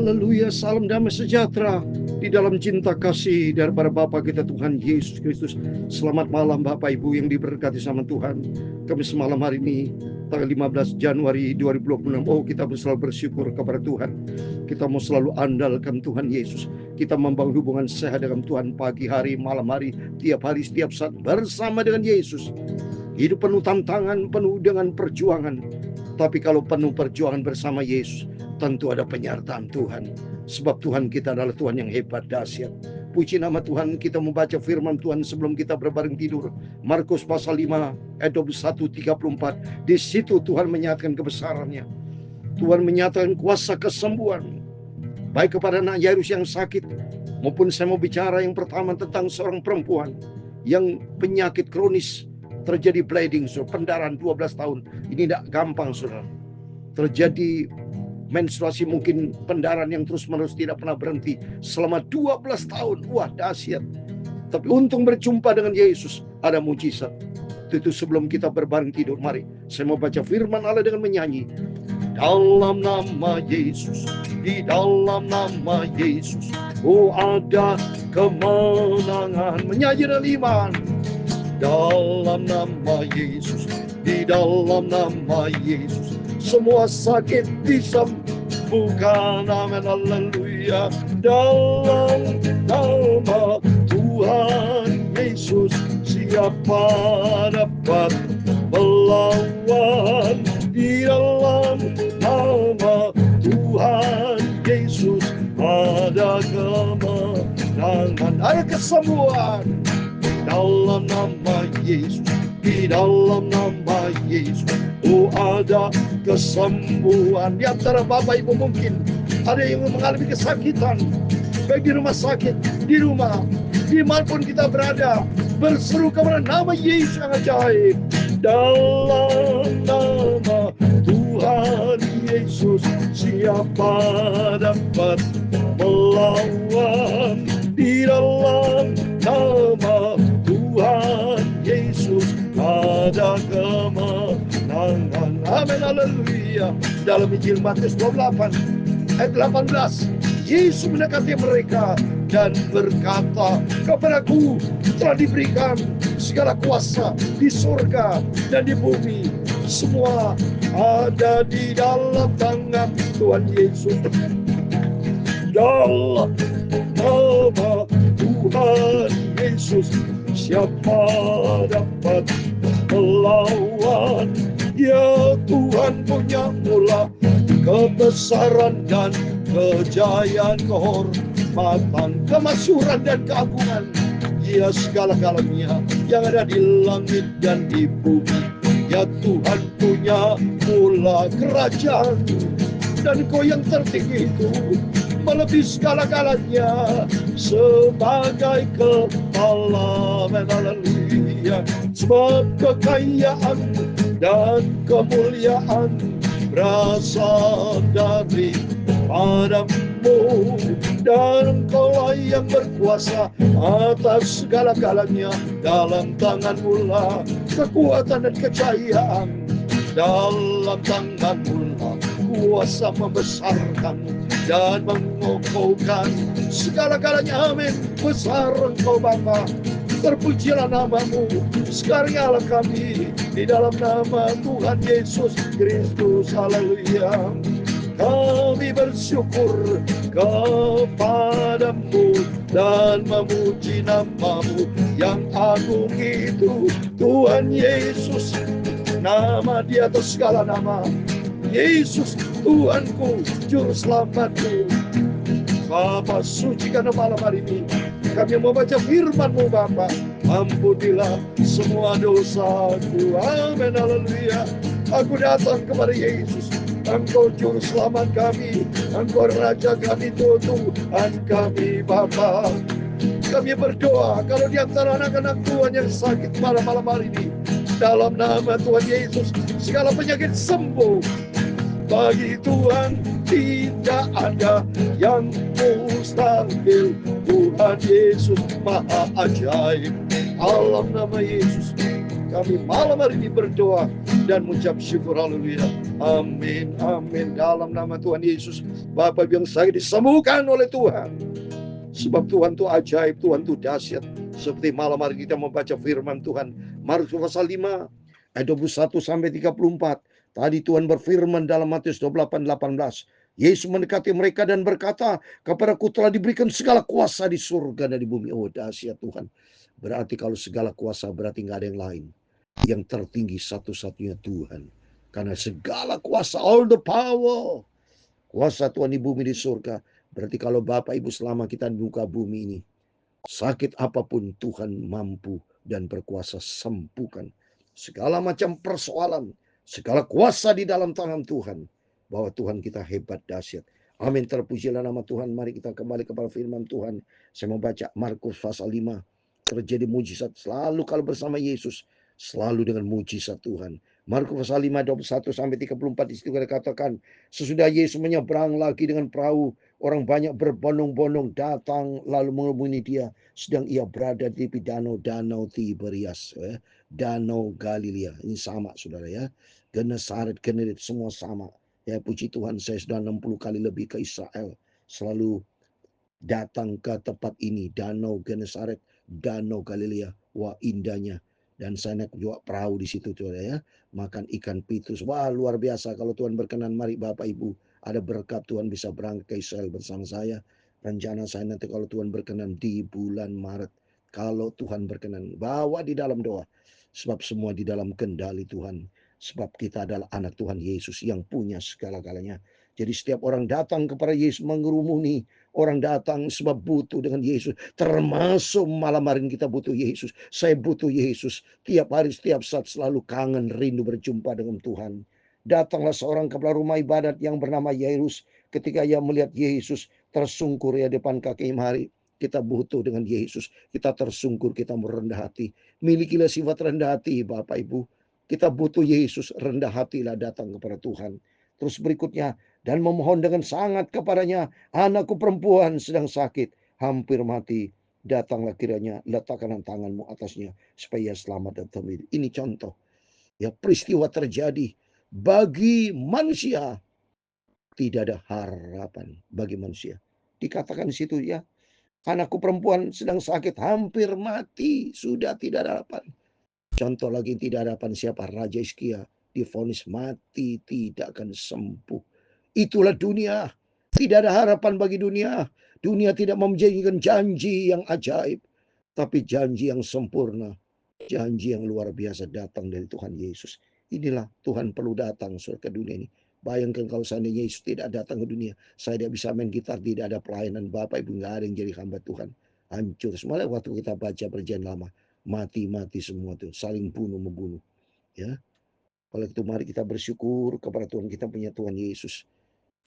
Haleluya, salam damai sejahtera di dalam cinta kasih daripada Bapa kita Tuhan Yesus Kristus. Selamat malam Bapak Ibu yang diberkati sama Tuhan. Kami semalam hari ini tanggal 15 Januari 2026. Kita selalu bersyukur kepada Tuhan. Kita mau selalu andalkan Tuhan Yesus. Kita membangun hubungan sehat dengan Tuhan pagi hari, malam hari, tiap hari, setiap saat bersama dengan Yesus. Hidup penuh tantangan, penuh dengan perjuangan. Tapi kalau penuh perjuangan bersama Yesus, tentu ada penyertaan Tuhan. Sebab Tuhan kita adalah Tuhan yang hebat, dahsyat. Puji nama Tuhan. Kita membaca firman Tuhan sebelum kita berbaring tidur. Markus pasal 5 ayat 21-34. Di situ Tuhan menyatakan kebesarannya. Tuhan menyatakan kuasa kesembuhan baik kepada anak Yairus yang sakit, maupun saya mau bicara yang pertama tentang seorang perempuan yang penyakit kronis, terjadi bleeding, pendarahan 12 tahun. Ini tidak gampang, saudara. Terjadi menstruasi, mungkin pendarahan yang terus-menerus tidak pernah berhenti selama 12 tahun. Wah, dahsyat. Tapi untung berjumpa dengan Yesus, ada mujizat. Itu sebelum kita berbaring tidur, mari saya mau baca firman Allah dengan menyanyi. Dalam nama Yesus, di dalam nama Yesus, ada kemenangan. Menyanyi dengan iman. Dalam nama Yesus, di dalam nama Yesus, semua sakit disembuhkan. Amin, haleluya. Dalam nama Tuhan Yesus, siapa dapat melawan? Di dalam nama Tuhan Yesus ada kemenangan, ada kesembuhan. Dalam nama Yesus, di dalam nama Yesus, ada kesembuhan. Di antara Bapak Ibu mungkin ada yang mengalami kesakitan, baik di rumah sakit, di rumah, dimanapun kita berada, berseru kepada nama Yesus yang ajaib. Dalam nama Tuhan Yesus, siapa dapat melawan? Di dalam nama Tuhan Yesus ada kemenangan. Amin, haleluya. Dalam Injil Matius 28 ayat 18, Yesus mendekati mereka dan berkata, kepadaku telah diberikan segala kuasa di surga dan di bumi. Semua ada di dalam tangan Tuhan Yesus. Dalam nama Tuhan Yesus, siapa dapat melawan? Ya Tuhan punya mula kebesaran dan kejayaan, kehormatan, kemasyhuran dan keagungan. Ya segala-galanya yang ada di langit dan di bumi. Ya Tuhan punya mula kerajaan, dan Kau yang tertinggi itu melebihi segala-galanya sebagai kepala. Haleluya. Sebab kekayaan dan kemuliaan berasal dari padamu, dan Engkaulah yang berkuasa atas segala-galanya. Dalam tangan-Mu lah kekuatan dan kejayaan, dalam tangan-Mu lah kuasa membesarkan dan mengokohkan segala-galanya. Amin. Besar Engkau Bapa, terpujilah nama-Mu. Sekarang Allah kami di dalam nama Tuhan Yesus Kristus. Haleluya. Kami bersyukur kepadamu dan memuji nama-Mu yang agung itu, Tuhan Yesus. Nama di atas segala nama, Yesus Tuhanku, Juru Selamatku. Bapa, sucikan malam hari ini kami membaca firman-Mu Bapa. Ampunilah semua dosaku. Amin, haleluya. Aku datang kepada Yesus. Engkau Juru Selamat kami, Engkau Raja kami, Tuhan kami Bapa. Kami berdoa kalau di antara anak-anak Tuhan yang sakit malam-malam hari ini, dalam nama Tuhan Yesus segala penyakit sembuh. Bagi Tuhan tidak ada yang mustahil. Tuhan Yesus maha ajaib. Dalam nama Yesus Kami malam hari ini berdoa dan mengucap syukur. Haleluya. Amin. Amin. Dalam nama Tuhan Yesus, Bapak yang saya disembuhkan oleh Tuhan. Sebab Tuhan itu ajaib, Tuhan itu dahsyat. Seperti malam hari kita membaca firman Tuhan. Markus pasal 5 ayat 21 sampai 34. Tadi Tuhan berfirman dalam Matius 28:18. Yesus mendekati mereka dan berkata, kepadaku telah diberikan segala kuasa di surga dan di bumi. Oh dahsyat Tuhan. Berarti kalau segala kuasa berarti nggak ada yang lain. Yang tertinggi satu-satunya Tuhan. Karena segala kuasa, all the power. Kuasa Tuhan di bumi di surga. Berarti kalau Bapak Ibu selama kita di muka bumi ini, sakit apapun Tuhan mampu dan berkuasa sembuhkan. Segala macam persoalan, segala kuasa di dalam tangan Tuhan. Bahwa Tuhan kita hebat dahsyat. Amin. Terpujilah nama Tuhan. Mari kita kembali kepada firman Tuhan. Saya membaca Markus pasal 5. Terjadi mujizat selalu kalau bersama Yesus. Selalu dengan mujizat Tuhan. Markus pasal 5, 21 sampai 34 di situ dikatakan, sesudah Yesus menyeberang lagi dengan perahu, orang banyak berbondong-bondong datang lalu menghubungi dia sedang ia berada di tepi danau Tiberias, danau Galilea. Ini sama saudara ya. Genesaret, Generit semua sama. Ya puji Tuhan, saya sudah 60 kali lebih ke Israel. Selalu datang ke tempat ini, danau Genesaret, danau Galilea. Wah indahnya. Dan saya naik juga perahu di situ saudara ya. Makan ikan pitus. Wah luar biasa. Kalau Tuhan berkenan, mari Bapak Ibu, ada berkat Tuhan bisa berangkat ke Israel bersama saya. Rencana saya nanti kalau Tuhan berkenan di bulan Maret. Kalau Tuhan berkenan, bawa di dalam doa. Sebab semua di dalam kendali Tuhan. Sebab kita adalah anak Tuhan Yesus yang punya segala-galanya. Jadi setiap orang datang kepada Yesus mengerumuni. Orang datang sebab butuh dengan Yesus. Termasuk malam hari ini kita butuh Yesus. Saya butuh Yesus. Tiap hari, setiap saat selalu kangen, rindu berjumpa dengan Tuhan. Datanglah seorang kepala rumah ibadat yang bernama Yairus. Ketika ia melihat Yesus, tersungkur ya depan kaki mari. Kita butuh dengan Yesus. Kita tersungkur, kita merendah hati. Milikilah sifat rendah hati Bapak Ibu. Kita butuh Yesus. Rendah hatilah datang kepada Tuhan. Terus berikutnya, dan memohon dengan sangat kepadanya, anakku perempuan sedang sakit, hampir mati. Datanglah kiranya, letakkan tanganmu atasnya, supaya ia selamat dan terlindung. Ini contoh. Ya peristiwa terjadi bagi manusia. Tidak ada harapan bagi manusia. Dikatakan di situ ya, anakku perempuan sedang sakit, hampir mati. Sudah tidak ada harapan. Contoh lagi tidak ada harapan siapa? Raja Hizkia divonis mati, tidak akan sembuh. Itulah dunia. Tidak ada harapan bagi dunia. Dunia tidak menjanjikan janji yang ajaib. Tapi janji yang sempurna. Janji yang luar biasa datang dari Tuhan Yesus. Inilah Tuhan perlu datang ke dunia ini. Bayangkan kalau seandainya Yesus tidak datang ke dunia. Saya tidak bisa main gitar, tidak ada pelayanan. Bapak Ibu nggak ada yang jadi hamba Tuhan. Hancur. Semalam waktu kita baca perjanjian lama. Mati-mati semua tuh. Saling bunuh-membunuh. Ya. Oleh itu mari kita bersyukur kepada Tuhan, kita punya Tuhan Yesus.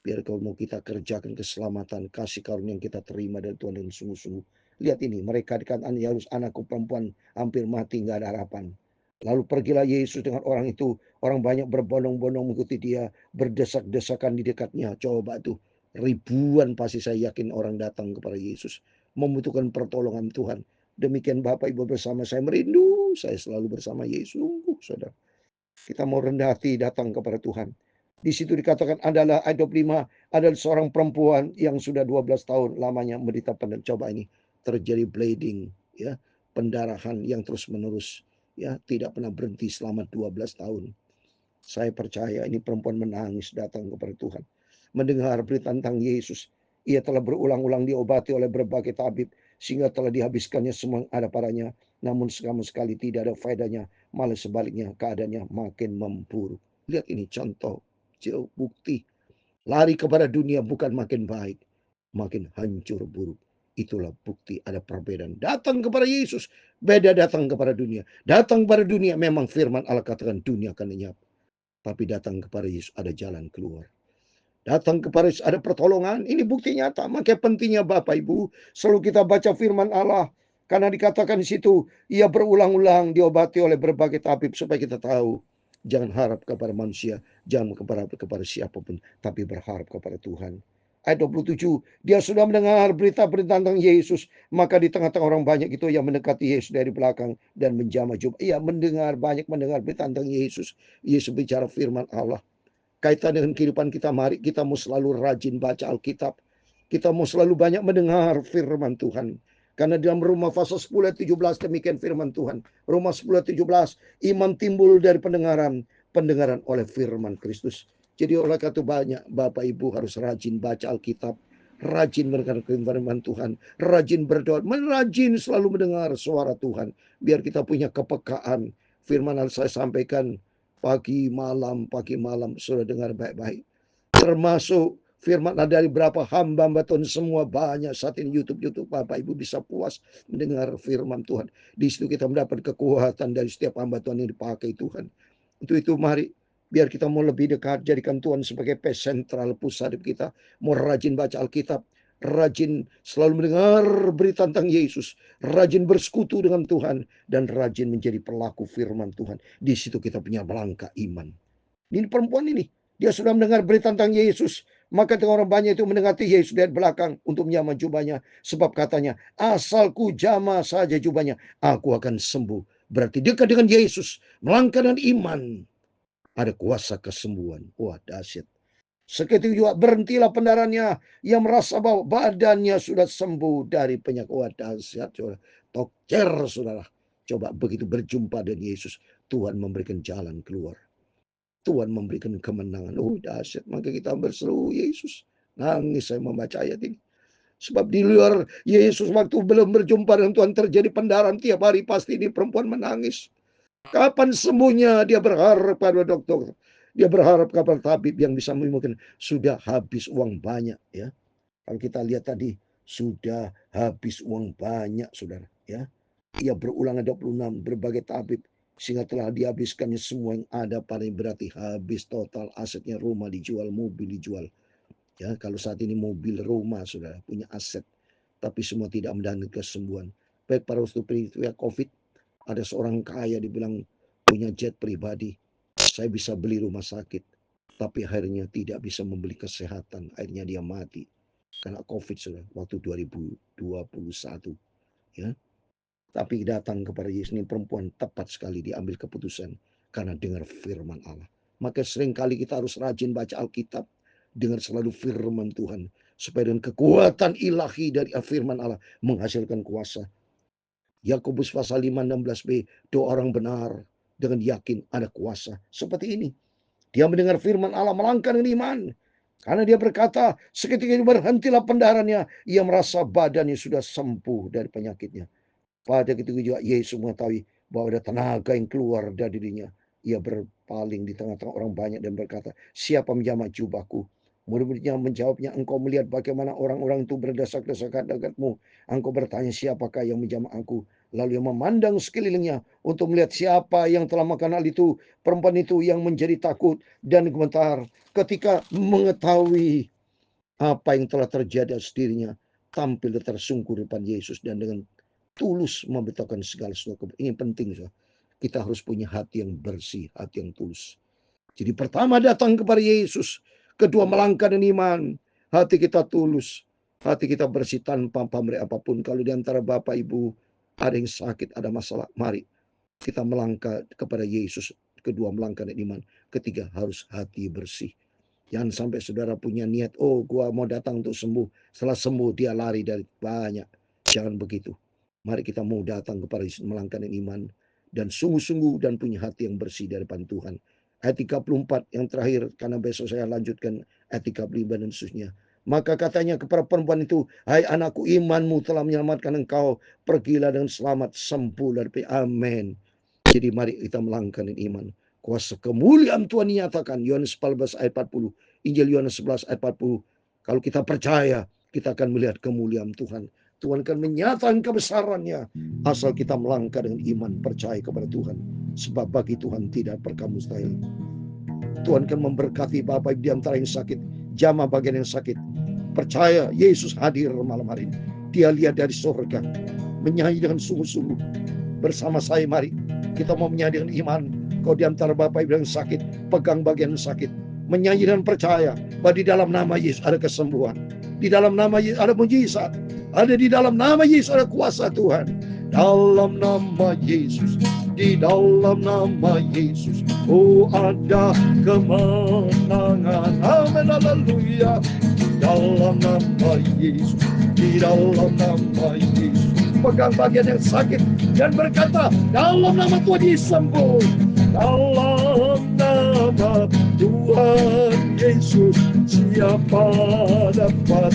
Biar kalau mau kita kerjakan keselamatan, kasih karunia yang kita terima dari Tuhan dengan sungguh-sungguh. Lihat ini, mereka dikatakan Yairus anakku perempuan hampir mati, nggak ada harapan. Lalu pergilah Yesus dengan orang itu. Orang banyak berbondong-bondong mengikuti dia, berdesak-desakan di dekatnya. Coba tuh, ribuan pasti saya yakin orang datang kepada Yesus, membutuhkan pertolongan Tuhan. Demikian Bapak Ibu bersama saya merindu, saya selalu bersama Yesus. Sungguh saudara. Kita mau rendah hati datang kepada Tuhan. Di situ dikatakan adalah ayat 25, adalah seorang perempuan yang sudah 12 tahun lamanya menderita pendarahan. Coba ini terjadi bleeding, ya, pendarahan yang terus menerus, ya, tidak pernah berhenti selama 12 tahun. Saya percaya ini perempuan menangis datang kepada Tuhan. Mendengar berita tentang Yesus. Ia telah berulang-ulang diobati oleh berbagai tabib sehingga telah dihabiskannya semua yang ada padanya. Namun sama sekali tidak ada faedahnya. Malah sebaliknya keadaannya makin memburuk. Lihat ini contoh, bukti. Lari kepada dunia bukan makin baik, makin hancur buruk. Itulah bukti ada perbedaan. Datang kepada Yesus, beda datang kepada dunia. Datang kepada dunia memang firman Allah katakan dunia akan lenyap. Tapi datang kepada Yesus ada jalan keluar. Datang kepada Yesus ada pertolongan. Ini bukti nyata. Makanya pentingnya Bapak Ibu selalu kita baca firman Allah. Karena dikatakan di situ, ia berulang-ulang diobati oleh berbagai tabib supaya kita tahu. Jangan harap kepada manusia, jangan kepada siapapun, tapi berharap kepada Tuhan. ayat 27. Dia sudah mendengar berita-berita tentang Yesus, maka di tengah-tengah orang banyak itu yang mendekati Yesus dari belakang dan menjamah jubah. Ia banyak mendengar berita tentang Yesus. Yesus bicara firman Allah. Kaitan dengan kehidupan kita, mari kita mau selalu rajin baca Alkitab. Kita mau selalu banyak mendengar firman Tuhan. Karena dalam Roma pasal 10 ayat 17 demikian firman Tuhan. Roma 10 ayat 17, iman timbul dari pendengaran, pendengaran oleh firman Kristus. Jadi oleh karena itu banyak Bapak Ibu harus rajin baca Alkitab, rajin mendengar firman Tuhan, rajin berdoa, rajin selalu mendengar suara Tuhan. Biar kita punya kepekaan. Firman yang saya sampaikan pagi malam sudah dengar baik-baik. Termasuk firman dari berapa hamba Tuhan semua banyak saat ini YouTube Bapak Ibu bisa puas mendengar firman Tuhan. Di situ kita mendapat kekuatan dari setiap hamba Tuhan yang dipakai Tuhan. Untuk itu mari biar kita mau lebih dekat, jadikan Tuhan sebagai sentral pusat hidup kita. Mau rajin baca Alkitab, rajin selalu mendengar berita tentang Yesus, rajin bersekutu dengan Tuhan, dan rajin menjadi pelaku firman Tuhan. Di situ kita punya melangkah iman. Ini perempuan ini, dia sudah mendengar berita tentang Yesus. Maka orang banyak itu mendekati Yesus dari belakang untuk menjamah jubahnya. Sebab katanya, asalku jamah saja jubahnya, aku akan sembuh. Berarti dekat dengan Yesus, melangkah dengan iman, ada kuasa kesembuhan. Wah, dahsyat. Seketika juga berhentilah pendarahannya, yang merasa bahwa badannya sudah sembuh dari penyakit. Wah, dahsyat. Toker, saudara. Coba begitu berjumpa dengan Yesus, Tuhan memberikan jalan keluar. Tuhan memberikan kemenangan. Oh, dahsyat. Maka kita berseru, Yesus. Nangis saya membaca ayat ini. Sebab di luar Yesus waktu belum berjumpa dengan Tuhan terjadi pendarahan tiap hari. Pasti ini perempuan menangis. Kapan sembuhnya? Dia berharap pada dokter. Dia berharap kepada tabib yang bisa menyembuhkan. Sudah habis uang banyak, ya. Kalau kita lihat tadi, sudah habis uang banyak, saudara. Ya, ia berulang 26 berbagai tabib sehingga telah dihabiskannya semua yang ada pada berarti habis total asetnya, rumah dijual, mobil dijual. Ya, kalau saat ini mobil, rumah sudah punya aset, tapi semua tidak mendatangkan kesembuhan. Baik pada waktu periode COVID, ada seorang kaya dibilang punya jet pribadi, saya bisa beli rumah sakit, tapi akhirnya tidak bisa membeli kesehatan, akhirnya dia mati karena COVID sudah waktu 2021. Ya, tapi datang kepada Yesus, ini perempuan tepat sekali diambil keputusan karena dengar firman Allah. Maka seringkali kita harus rajin baca Alkitab, dengar selalu firman Tuhan, supaya dengan kekuatan ilahi dari firman Allah menghasilkan kuasa. Yakobus pasal 5 16b, doa orang benar dengan yakin ada kuasa. Seperti ini, dia mendengar firman Allah, melangkah dengan iman. Karena dia berkata, seketika itu berhentilah pendarahannya, ia merasa badannya sudah sembuh dari penyakitnya. Pada ketika juga Yesus mengetahui bahwa ada tenaga yang keluar dari dirinya. Ia berpaling di tengah-tengah orang banyak dan berkata, siapa menjamah jubahku? Murid-muridnya menjawabnya, engkau melihat bagaimana orang-orang itu berdesak-desakan dekatmu. Engkau bertanya, siapakah yang menjamah aku? Lalu ia memandang sekelilingnya untuk melihat siapa yang telah makan hal itu. Perempuan itu yang menjadi takut dan gemetar ketika mengetahui apa yang telah terjadi atas dirinya, tampil tersungkur di depan Yesus dan dengan tulus memberitahukan segala sesuatu. Ini penting, so. Kita harus punya hati yang bersih, hati yang tulus. Jadi pertama datang kepada Yesus, kedua melangkah dengan iman, hati kita tulus, hati kita bersih tanpa pamrih apapun. Kalau di antara Bapak Ibu ada yang sakit, ada masalah, mari kita melangkah kepada Yesus. Kedua melangkah dengan iman, ketiga harus hati bersih. Jangan sampai saudara punya niat, oh gua mau datang untuk sembuh, setelah sembuh dia lari dari banyak. Jangan begitu. Mari kita mau datang kepada Yesus, melangkah dengan iman dan sungguh-sungguh dan punya hati yang bersih dari depan Tuhan. Ayat 34 yang terakhir, karena besok saya lanjutkan ayat 35 dan seterusnya. Maka katanya kepada perempuan itu, hai anakku, imanmu telah menyelamatkan engkau, pergilah dengan selamat, sembuh dari amin. Jadi mari kita melangkah dengan iman. Kuasa kemuliaan Tuhan dinyatakan, Yohanes 14 ayat 40, Injil Yohanes 11 ayat 40. Kalau kita percaya, kita akan melihat kemuliaan Tuhan. Tuhan akan menyatakan kebesarannya asal kita melangkah dengan iman, percaya kepada Tuhan. Sebab bagi Tuhan tidak perkara mustahil. Tuhan akan memberkati Bapak di antara yang sakit, jamah bagian yang sakit. Percaya Yesus hadir malam hari ini. Dia lihat dari surga, menyanyi dengan sungguh-sungguh. Bersama saya mari kita mau menyanyi dengan iman. Kau di antara Bapak Ibu yang sakit, pegang bagian sakit, menyanyi dan percaya bahwa di dalam nama Yesus ada kesembuhan. Di dalam nama Yesus ada mujizat. Ada di dalam nama Yesus ada kuasa Tuhan. Dalam nama Yesus, di dalam nama Yesus, oh ada kemenangan. Amin, haleluya. Dalam nama Yesus, di dalam nama Yesus. Pegang bagian yang sakit dan berkata, dalam nama Tuhan disembuh. Dalam nama Tuhan Yesus, siapa dapat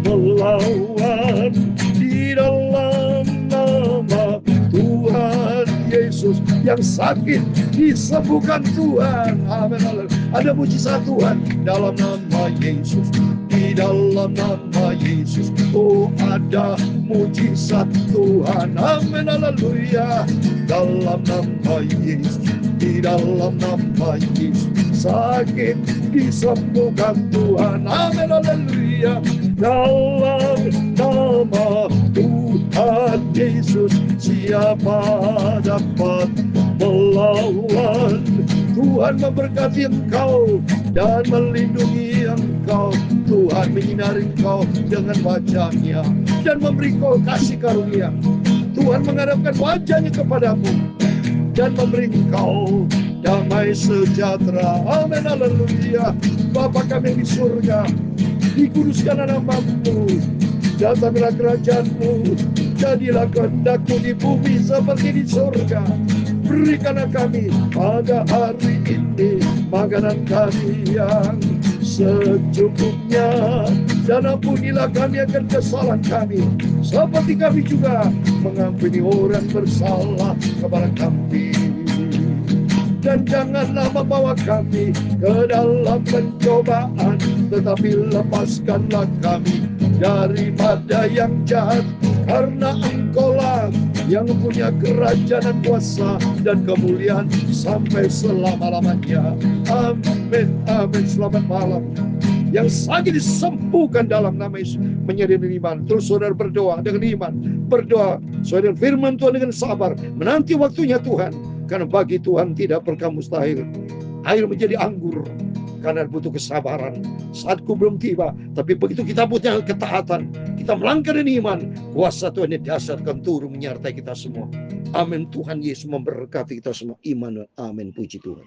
melawan? Di dalam nama Tuhan Yesus, yang sakit disembuhkan Tuhan. Amin. Ada mujizat Tuhan dalam nama Yesus. Di dalam nama Yesus, oh ada mujizat Tuhan. Amin, haleluya. Dalam nama Yesus, di dalam nama Yesus, sakit disembuhkan Tuhan. Amin, haleluya. Dalam nama Tuhan Yesus, siapa dapat melawan? Tuhan memberkati engkau dan melindungi engkau. Tuhan menyinari engkau dengan wajah-Nya dan memberi kau kasih karunia. Tuhan menghadapkan wajah-Nya kepadamu dan memberi engkau damai sejahtera. Amin, haleluya. Bapa kami yang di surga, dikuduskan namamu, datanglah kerajaan-Mu, jadilah kehendak-Mu di bumi seperti di surga. Berikanlah kami pada hari ini makanan kami yang secukupnya, dan ampunilah kami akan kesalahan kami, seperti kami juga mengampuni orang bersalah kepada kami. Dan janganlah membawa kami ke dalam pencobaan, tetapi lepaskanlah kami daripada yang jahat, karena Engkaulah yang punya kerajaan dan kuasa dan kemuliaan sampai selama-lamanya. Amin, amin. Selamat malam. Yang sakit disembuhkan dalam nama Yesus, menjadi iman. Terus saudara berdoa dengan iman, berdoa sesuai dengan firman Tuhan dengan sabar, menanti waktunya Tuhan, karena bagi Tuhan tidak perkara mustahil. Air menjadi anggur karena butuh kesabaran. Saatku belum tiba, tapi begitu kita punya ketaatan, kita melangkah dengan iman, kuasa Tuhan yang dahsyatkan turun menyertai kita semua. Amin. Tuhan Yesus memberkati kita semua. Iman. Amin. Puji Tuhan.